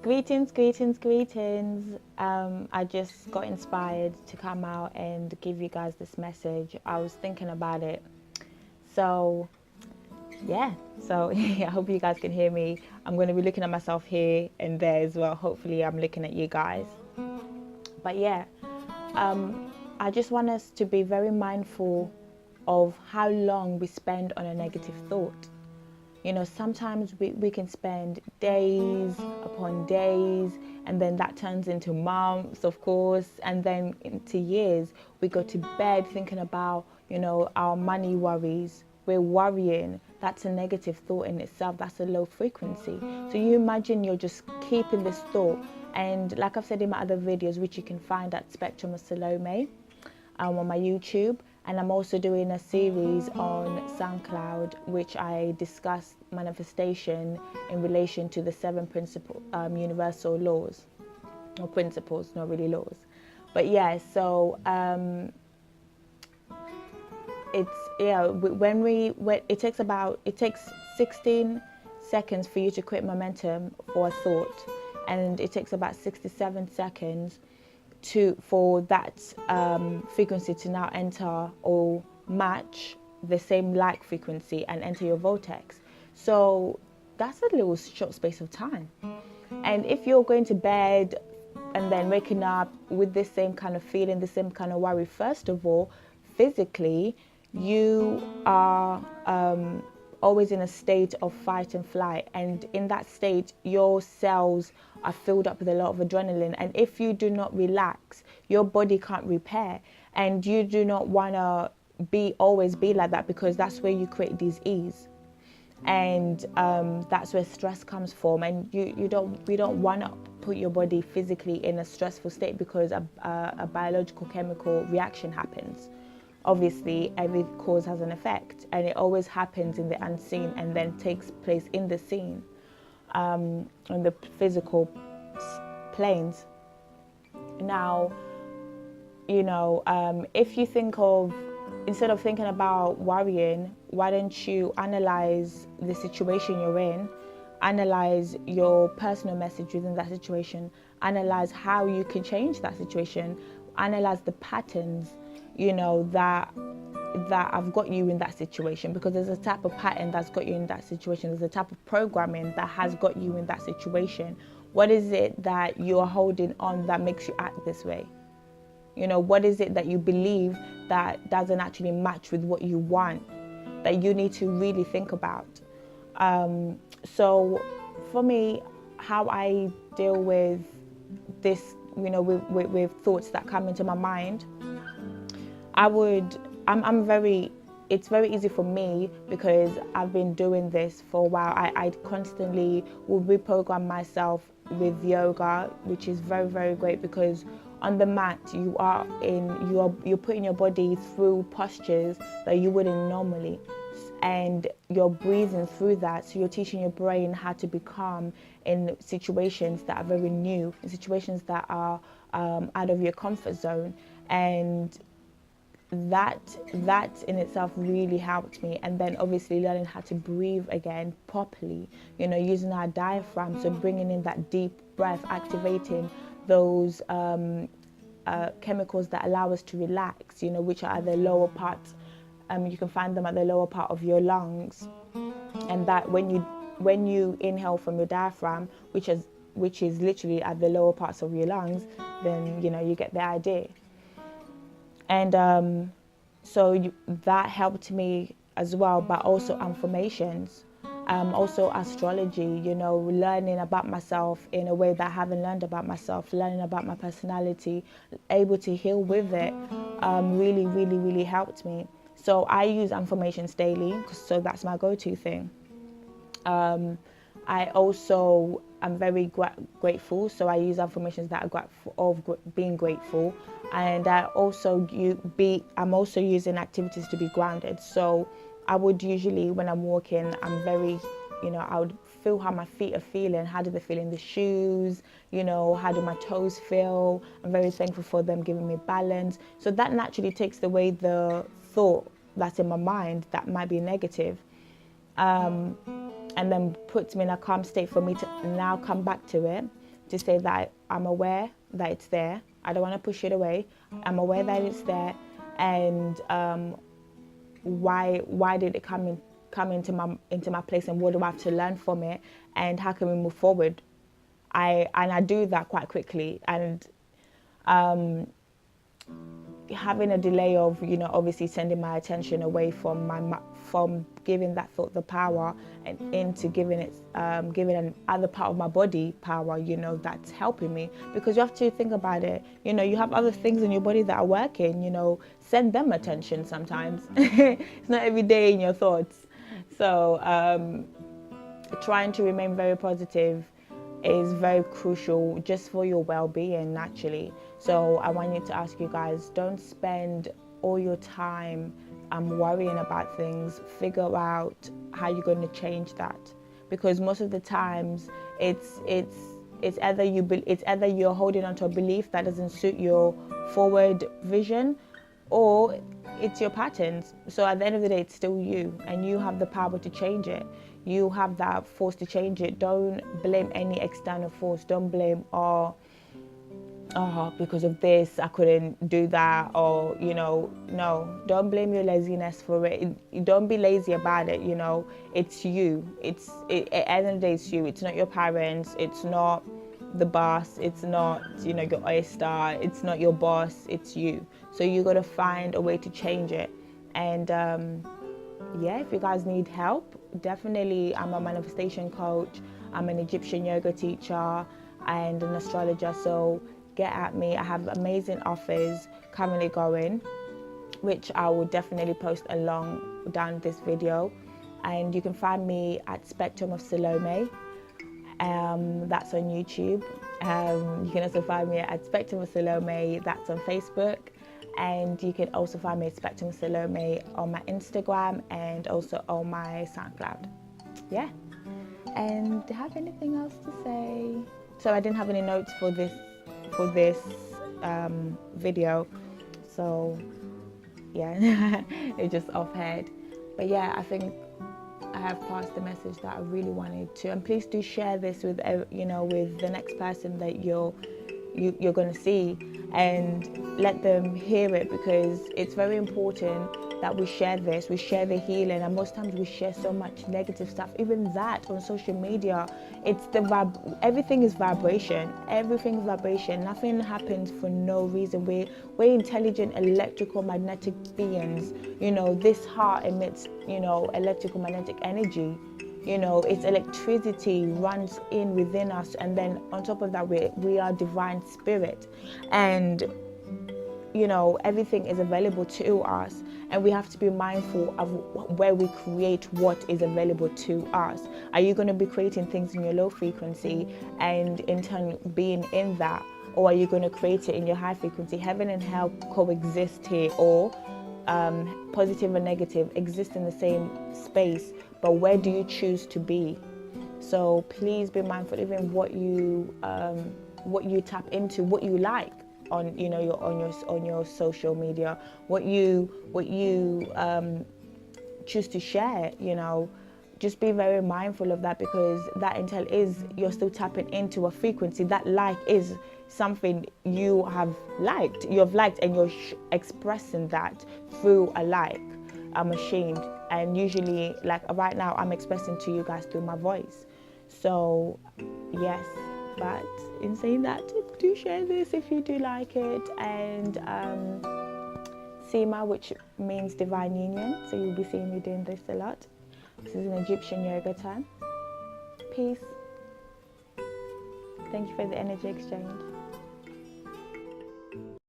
Greetings, greetings, greetings. I just got inspired to come out and give you guys this message. I was thinking about it. So, yeah. So, I hope you guys can hear me. I'm going to be looking at myself here and there as well. Hopefully, I'm looking at you guys. But yeah, I just want us to be very mindful of how long we spend on a negative thought. You know, sometimes we can spend days upon days, and then that turns into months, of course, and then into years. We go to bed thinking about, our money worries. We're worrying. That's a negative thought in itself. That's a low frequency. So you imagine you're just keeping this thought. And like I've said in my other videos, which you can find at Spectrum of Salome on my YouTube, and I'm also doing a series on SoundCloud, which I discuss manifestation in relation to the 7 principle universal laws, or principles, not really laws. But yeah, so it takes 16 seconds for you to create momentum for a thought, and it takes about 67 seconds for that frequency to now enter or match the same like frequency and enter your vortex. So that's a little short space of time. And if you're going to bed and then waking up with the same kind of feeling, the same kind of worry, first of all, physically, you are always in a state of fight and flight, and in that state your cells are filled up with a lot of adrenaline, and if you do not relax, your body can't repair, and you do not want to always be like that, because that's where you create disease, and that's where stress comes from. And we don't want to put your body physically in a stressful state, because a biological chemical reaction happens. Obviously, every cause has an effect, and it always happens in the unseen and then takes place in the seen, in the physical planes. Now, if you think of, instead of thinking about worrying, why don't you analyze the situation you're in, analyze your personal message within that situation, analyze how you can change that situation, analyze the patterns that have got you in that situation, because there's a type of pattern that's got you in that situation. There's a type of programming that has got you in that situation. What is it that you're holding on that makes you act this way? What is it that you believe that doesn't actually match with what you want, that you need to really think about? So for me, how I deal with this, with thoughts that come into my mind, it's very easy for me, because I've been doing this for a while. I constantly will reprogram myself with yoga, which is very, very great, because on the mat you're putting your body through postures that you wouldn't normally, and you're breathing through that. So you're teaching your brain how to be calm in situations that are very new, in situations that are out of your comfort zone, and that in itself really helped me. And then obviously learning how to breathe again properly, using our diaphragm, so bringing in that deep breath, activating those chemicals that allow us to relax, which are at the lower parts. You can find them at the lower part of your lungs, and that when you inhale from your diaphragm, which is literally at the lower parts of your lungs, then you get the idea. And that helped me as well, but also affirmations, also astrology, learning about myself in a way that I haven't learned about myself, learning about my personality, able to heal with it, really, really, really helped me. So I use affirmations daily, so that's my go-to thing. I also am very grateful, so I use affirmations that are of being grateful, and I'm also using activities to be grounded. So I would usually, when I'm walking, I'm very, I would feel how my feet are feeling. How do they feel in the shoes? How do my toes feel? I'm very thankful for them giving me balance. So that naturally takes away the thought that's in my mind that might be negative. And then puts me in a calm state for me to now come back to it. to say that I'm aware that it's there. I don't want to push it away. I'm aware that it's there, and why did it come into my place, and what do I have to learn from it, and how can we move forward? I do that quite quickly, and having a delay of, you know, obviously sending my attention away from giving that thought the power and into giving it giving an other part of my body power, you know, that's helping me. Because you have to think about it, you know, you have other things in your body that are working, you know, send them attention sometimes. It's not every day in your thoughts. So trying to remain very positive is very crucial just for your well-being naturally. So I want you to ask you guys, don't spend all your time worrying about things. Figure out how you're going to change that, because most of the times it's either you're holding on to a belief that doesn't suit your forward vision, or it's your patterns. So at the end of the day, it's still you, and you have the power to change it. You have that force to change it. Don't blame any external force. Don't blame, because of this I couldn't do that, or, you know, no, don't blame your laziness for it. Don't be lazy about it, you know. It's you. At the end of the day, it's you. It's not your parents. It's not the boss. It's not, you know, your oyster. It's not your boss. It's you. So you got to find a way to change it. And yeah, if you guys need help, definitely, I'm a manifestation coach. I'm an Egyptian yoga teacher and an astrologer. So get at me. I have amazing offers currently going, which I will definitely post along down this video. And you can find me at Spectrum of Salome. That's on YouTube. You can also find me at Spectrum of Salome. That's on Facebook. And you can also find me at Spectrum of Salome on my Instagram and also on my SoundCloud. Yeah. And do you have anything else to say? So I didn't have any notes for this video. So yeah, it's just offhand. But yeah, I think I have passed the message that I really wanted to. And please do share this with, you know, with the next person that you're going to see, and let them hear it, because it's very important that we share this. We share the healing, and most times we share so much negative stuff. Even that on social media, it's everything is vibration. Everything is vibration. Nothing happens for no reason. We're intelligent electrical magnetic beings. You know, this heart emits, you know, electrical magnetic energy. You know, it's electricity runs in within us, and then on top of that, we are divine spirit, and you know, everything is available to us, and we have to be mindful of where we create what is available to us. Are you going to be creating things in your low frequency and in turn being in that, or are you going to create it in your high frequency? Heaven and hell coexist here, or positive and negative exist in the same space, but where do you choose to be? So please be mindful, even what you tap into, what you like on, you know, on your social media, what you choose to share, you know. Just be very mindful of that, because that intel is, you're still tapping into a frequency. That like is something you have liked, and you're expressing that through a like. I'm ashamed, and usually, like right now, I'm expressing to you guys through my voice. So yes, but in saying that, do share this if you do like it. And Sima, which means divine union, so you'll be seeing me doing this a lot. This is an Egyptian yoga term. Peace. Thank you for the energy exchange.